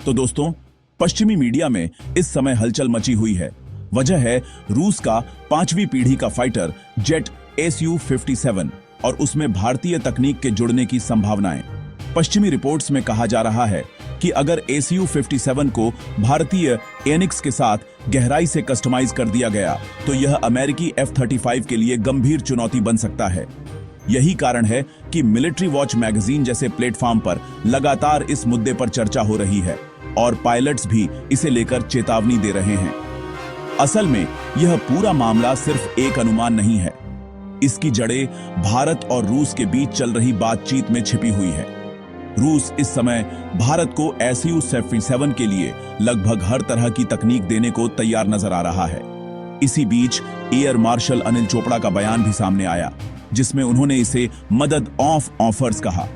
तो दोस्तों, पश्चिमी मीडिया में इस समय हलचल मची हुई है। वजह है रूस का 5वीं पीढ़ी का फाइटर जेट Su-57 और उसमें भारतीय तकनीक के जुड़ने की संभावनाएं। पश्चिमी रिपोर्ट्स में कहा जा रहा है कि अगर Su-57 को भारतीय एनिक्स के साथ गहराई से कस्टमाइज कर दिया गया तो यह अमेरिकी F-35 के लिए गंभीर चुनौती बन सकता है। यही कारण है कि मिलिट्री वॉच मैगजीन जैसे प्लेटफॉर्म पर लगातार इस मुद्दे पर चर्चा हो रही है और पायलट्स भी इसे लेकर चेतावनी दे रहे हैं। असल में यह पूरा मामला सिर्फ एक अनुमान नहीं है। इसकी जड़ें भारत और रूस के बीच चल रही बातचीत में छिपी हुई है। रूस इस समय भारत को Su-57 के लिए लगभग हर तरह की तकनीक देने को तैयार नजर आ रहा है। इसी बीच एयर मार्शल अनिल चोपड़ा का बयान भी सामने आया, जिसमें उन्होंने इसे मदद ऑफ ऑफर्स कहा।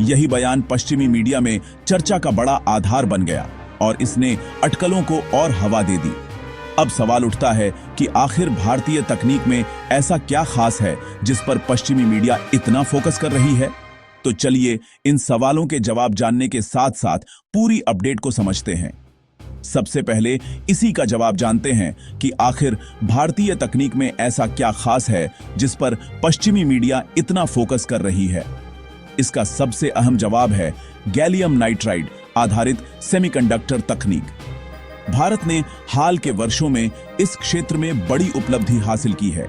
यही बयान पश्चिमी मीडिया में चर्चा का बड़ा आधार बन गया और इसने अटकलों को और हवा दे दी। अब सवाल उठता है कि आखिर भारतीय तकनीक में ऐसा क्या खास है जिस पर पश्चिमी मीडिया इतना फोकस कर रही है। तो चलिए इन सवालों के जवाब जानने के साथ साथ पूरी अपडेट को समझते हैं। सबसे पहले इसी का जवाब जानते हैं कि आखिर भारतीय तकनीक में ऐसा क्या खास है जिस पर पश्चिमी मीडिया इतना फोकस कर रही है। इसका सबसे अहम जवाब है गैलियम नाइट्राइड आधारित सेमीकंडक्टर तकनीक। भारत ने हाल के वर्षों में इस क्षेत्र में बड़ी उपलब्धि हासिल की है।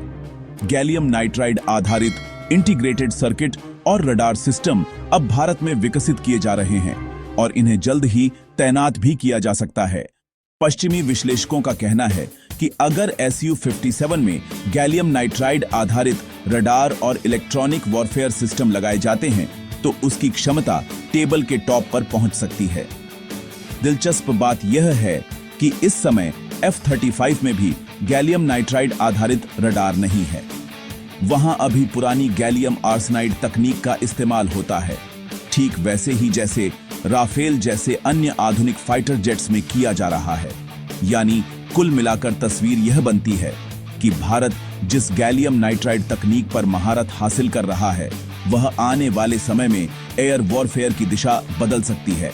गैलियम नाइट्राइड आधारित इंटीग्रेटेड सर्किट और रडार सिस्टम अब भारत में विकसित किए जा रहे हैं और इन्हें जल्द ही तैनात भी किया जा सकता है। पश्चिमी विश्लेषकों का कहना है कि अगर Su-57 में गैलियम नाइट्राइड आधारित रडार और इलेक्ट्रॉनिक वॉरफेयर सिस्टम लगाए जाते हैं तो उसकी क्षमता टेबल के टॉप पर पहुंच सकती है। दिलचस्प बात यह है कि इस समय F-35 में भी गैलियम नाइट्राइड आधारित रडार नहीं है। वहां अभी पुरानी गैलियम आर्सेनाइड तकनीक का इस्तेमाल होता है, ठीक वैसे ही जैसे राफेल जैसे अन्य आधुनिक फाइटर जेट्स में किया जा रहा है। यानी कुल मिलाकर तस्वीर यह बनती है कि भारत जिस गैलियम नाइट्राइड तकनीक पर महारत हासिल कर रहा है वह आने वाले समय में एयर वॉरफेयर की दिशा बदल सकती है।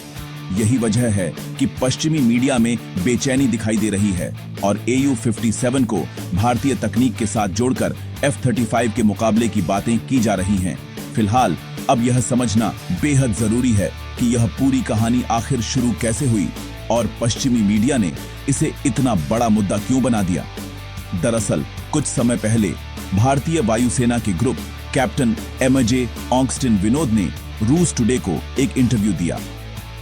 यही वजह है कि पश्चिमी मीडिया में बेचैनी दिखाई दे रही है और Au-57 को भारतीय तकनीक के साथ जोड़कर F-35 के मुकाबले की बातें की जा रही हैं। फिलहाल अब यह समझना बेहद जरूरी है कि यह पूरी कहानी आखिर शुरू कैसे हुई और पश्चिमी मीडिया ने इसे इतना बड़ा मुद्दा क्यों बना दिया। दरअसल कुछ समय पहले भारतीय वायुसेना के ग्रुप कैप्टन एमजे ऑक्स्टिन विनोद ने रूस टुडे को एक इंटरव्यू दिया।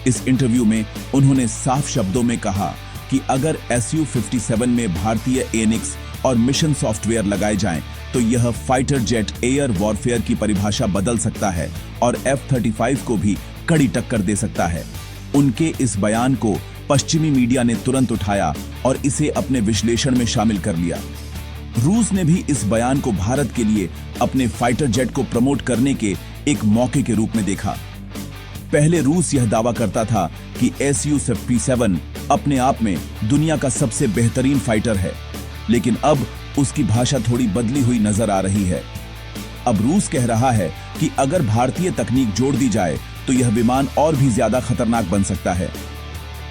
इस इंटरव्यू में उन्होंने साफ शब्दों में कहा कि अगर Su-57 में भारतीय एनिक्स और मिशन सॉफ्टवेयर लगाए जाएं तो यह फाइटर जेट एयर वॉरफेयर की परिभाषा बदल सकता है और F-35 को भी कड़ी टक्कर दे सकता है। उनके इस बयान को पश्चिमी मीडिया ने तुरंत उठाया और इसे अपने विश्लेषण में शामिल कर लिया। रूस ने भी इस बयान को भारत के लिए अपने फाइटर जेट को प्रमोट करने के एक मौके के रूप में देखा। पहले रूस यह दावा करता था कि Su-57 अपने आप में दुनिया का सबसे बेहतरीन फाइटर है, लेकिन अब उसकी भाषा थोड़ी बदली हुई नजर आ रही है। अब रूस कह रहा है कि अगर भारतीय तकनीक जोड़ दी जाए तो यह विमान और भी ज्यादा खतरनाक बन सकता है।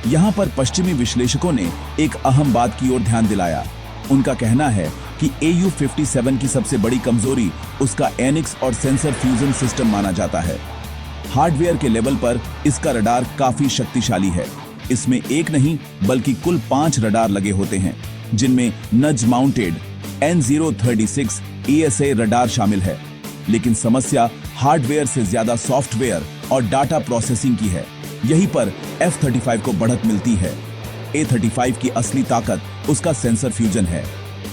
यहां पर पश्चिमी विश्लेषकों ने एक अहम बात की ओर ध्यान दिलाया। उनका कहना है कि Au-57 की सबसे बड़ी कमजोरी उसका एनिक्स और सेंसर फ्यूजन सिस्टम माना जाता है। हार्डवेयर के लेवल पर इसका रडार काफी शक्तिशाली है। इसमें एक नहीं बल्कि कुल 5 रडार लगे होते हैं, जिनमें नज माउंटेड N036 ESA रडार शामिल है। लेकिन समस्या हार्डवेयर से ज्यादा सॉफ्टवेयर और डाटा प्रोसेसिंग की है। यहीं पर F-35 को बढ़त मिलती है। A-35 की असली ताकत उसका सेंसर फ्यूजन है।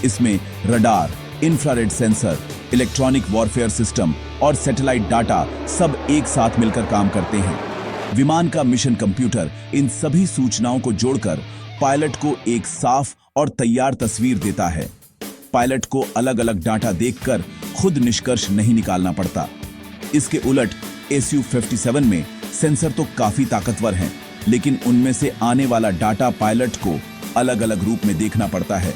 इसमें radar, infrared sensor, electronic warfare system और सैटेलाइट डाटा सब एक साथ मिलकर काम करते हैं। विमान का मिशन कंप्यूटर इन सभी सूचनाओं को जोड़कर पायलट को एक साफ और तैयार तस्वीर देता है। पायलट को अलग अलग डाटा देखकर खुद निष्कर्ष नहीं निकालना पड़ता। इसके उलट Su-57 में सेंसर तो काफी ताकतवर हैं, लेकिन उनमें से आने वाला डाटा पायलट को अलग अलग रूप में देखना पड़ता है।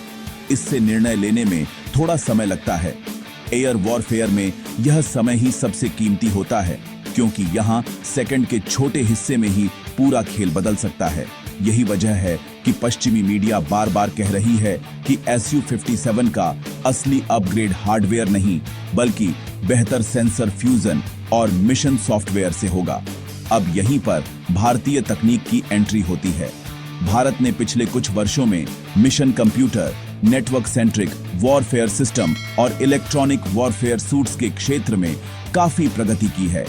इससे निर्णय लेने में थोड़ा समय लगता है। एयर वॉरफेयर में यह समय ही सबसे कीमती होता है, क्योंकि यहाँ सेकंड के छोटे हिस्से में ही पूरा खेल बदल सकता है। यही वजह है कि पश्चिमी मीडिया बार बार कह रही है कि SU-57 का असली अपग्रेड हार्डवेयर नहीं बल्कि बेहतर सेंसर फ्यूजन और मिशन सॉफ्टवेयर से होगा। अब यहीं पर भारतीय तकनीक की एंट्री होती है। भारत ने पिछले कुछ वर्षों में mission computer, network centric warfare system और इलेक्ट्रॉनिक वॉरफेयर सूट्स के क्षेत्र में काफी प्रगति की है।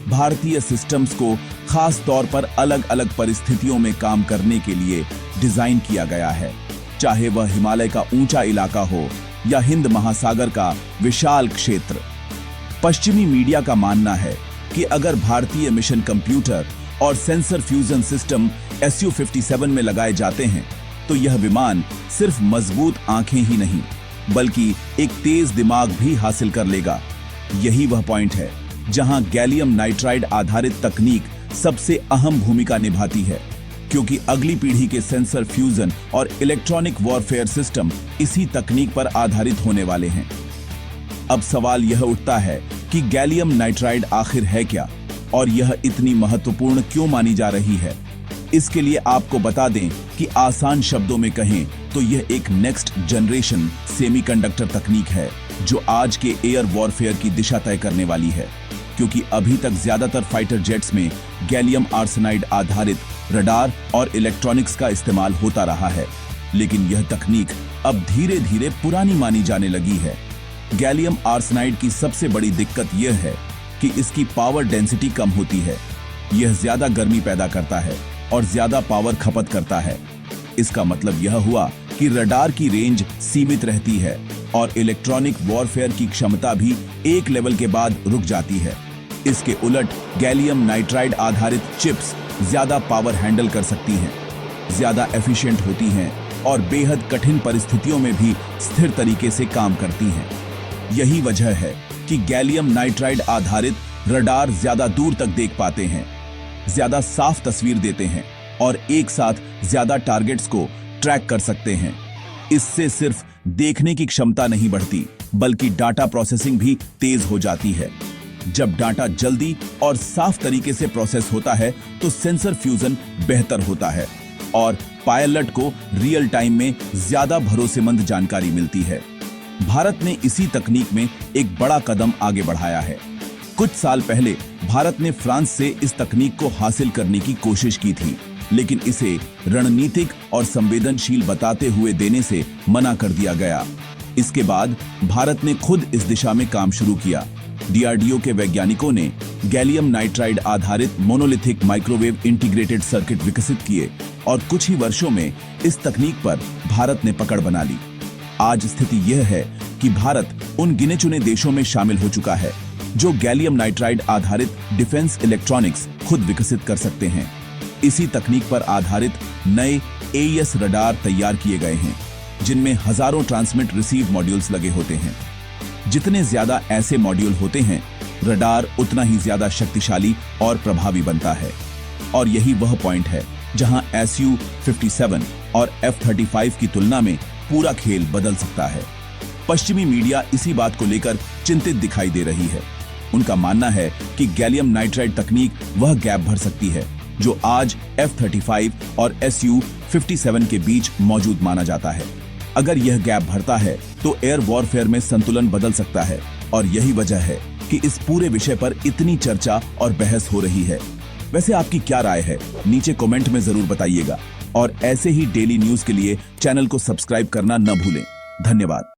भारतीय सिस्टम्स को खास तौर पर अलग अलग परिस्थितियों में काम करने के लिए डिजाइन किया गया है, चाहे वह हिमालय का ऊंचा इलाका हो या हिंद महासागर का विशाल क्षेत्र। पश्चिमी मीडिया का मानना है कि अगर भारतीय मिशन कंप्यूटर और सेंसर फ्यूजन सिस्टम SU-57 में लगाए जाते हैं तो यह विमान सिर्फ मजबूत आंखें ही नहीं बल्कि एक तेज दिमाग भी हासिल कर लेगा। यही वह पॉइंट है जहां गैलियम नाइट्राइड आधारित तकनीक सबसे अहम भूमिका निभाती है, क्योंकि अगली पीढ़ी के सेंसर फ्यूजन और इलेक्ट्रॉनिक वॉरफेयर सिस्टम इसी तकनीक पर आधारित होने वाले हैं। अब सवाल यह उठता है कि गैलियम नाइट्राइड आखिर है क्या और यह इतनी महत्वपूर्ण क्यों मानी जा रही है। इसके लिए आपको बता दें कि आसान शब्दों में कहें तो यह एक नेक्स्ट जनरेशन सेमीकंडक्टर तकनीक है जो आज के एयर वॉरफेयर की दिशा तय करने वाली है, क्योंकि अभी तक ज्यादातर फाइटर जेट्स में गैलियम आर्सेनाइड आधारित रडार और इलेक्ट्रॉनिक्स का इस्तेमाल होता रहा है, लेकिन यह तकनीक अब धीरे धीरे पुरानी मानी जाने लगी है। गैलियम आर्सेनाइड की सबसे बड़ी दिक्कत यह है कि इसकी पावर डेंसिटी कम होती है। यह ज्यादा गर्मी पैदा करता है और ज्यादा पावर खपत करता है। इसका मतलब यह हुआ कि रडार की रेंज सीमित रहती है और इलेक्ट्रॉनिक वॉरफेयर की क्षमता भी एक लेवल के बाद रुक जाती है। इसके उलट गैलियम नाइट्राइड आधारित चिप्स ज्यादा पावर हैंडल कर सकती हैं, ज्यादा एफिशिएंट होती हैं और बेहद कठिन परिस्थितियों में भी स्थिर तरीके से काम करती हैं। यही वजह है कि गैलियम नाइट्राइड आधारित रडार ज्यादा दूर तक देख पाते हैं, ज्यादा साफ तस्वीर देते हैं और एक साथ ज्यादा टारगेट्स को ट्रैक कर सकते हैं। इससे सिर्फ देखने की क्षमता नहीं बढ़ती बल्कि डाटा प्रोसेसिंग भी तेज हो जाती है। जब डाटा जल्दी और साफ तरीके से प्रोसेस होता है तो सेंसर फ्यूजन बेहतर होता है और पायलट को रियल टाइम में ज्यादा भरोसेमंद जानकारी मिलती है। भारत ने इसी तकनीक में एक बड़ा कदम आगे बढ़ाया है। कुछ साल पहले भारत ने फ्रांस से इस तकनीक को हासिल करने की कोशिश की थी, लेकिन इसे रणनीतिक और संवेदनशील बताते हुए देने से मना कर दिया गया। इसके बाद भारत ने खुद इस दिशा में काम शुरू किया। DRDO के वैज्ञानिकों ने गैलियम नाइट्राइड आधारित मोनोलिथिक माइक्रोवेव इंटीग्रेटेड सर्किट विकसित किए और कुछ ही वर्षों में इस तकनीक पर भारत ने पकड़ बना ली। आज स्थिति यह है कि भारत उन गिने चुने देशों में शामिल हो चुका है जो गैलियम नाइट्राइड आधारित डिफेंस इलेक्ट्रॉनिक्स खुद विकसित कर सकते हैं। इसी तकनीक पर आधारित नए AES रडार तैयार किए गए हैं, जिनमें हजारों ट्रांसमिट रिसीव मॉड्यूल्स लगे होते हैं। जितने ज्यादा ऐसे मॉड्यूल होते हैं, रडार उतना ही ज्यादा शक्तिशाली और प्रभावी बनता है। और यही वह पॉइंट है जहां SU-57 और F-35 की तुलना में पूरा खेल बदल सकता है। पश्चिमी मीडिया इसी बात को लेकर चिंतित दिखाई दे रही है। उनका मानना है कि गैलियम नाइट्राइड तकनीक वह गैप भर सकती है जो आज F-35 और SU-57 के बीच मौजूद माना जाता है। अगर यह गैप भरता है तो एयर वॉरफेयर में संतुलन बदल सकता है और यही वजह है कि इस पूरे विषय पर इतनी चर्चा और बहस हो रही है। वैसे आपकी क्या राय है, नीचे कमेंट में जरूर बताइएगा और ऐसे ही डेली न्यूज के लिए चैनल को सब्सक्राइब करना न भूलें। धन्यवाद।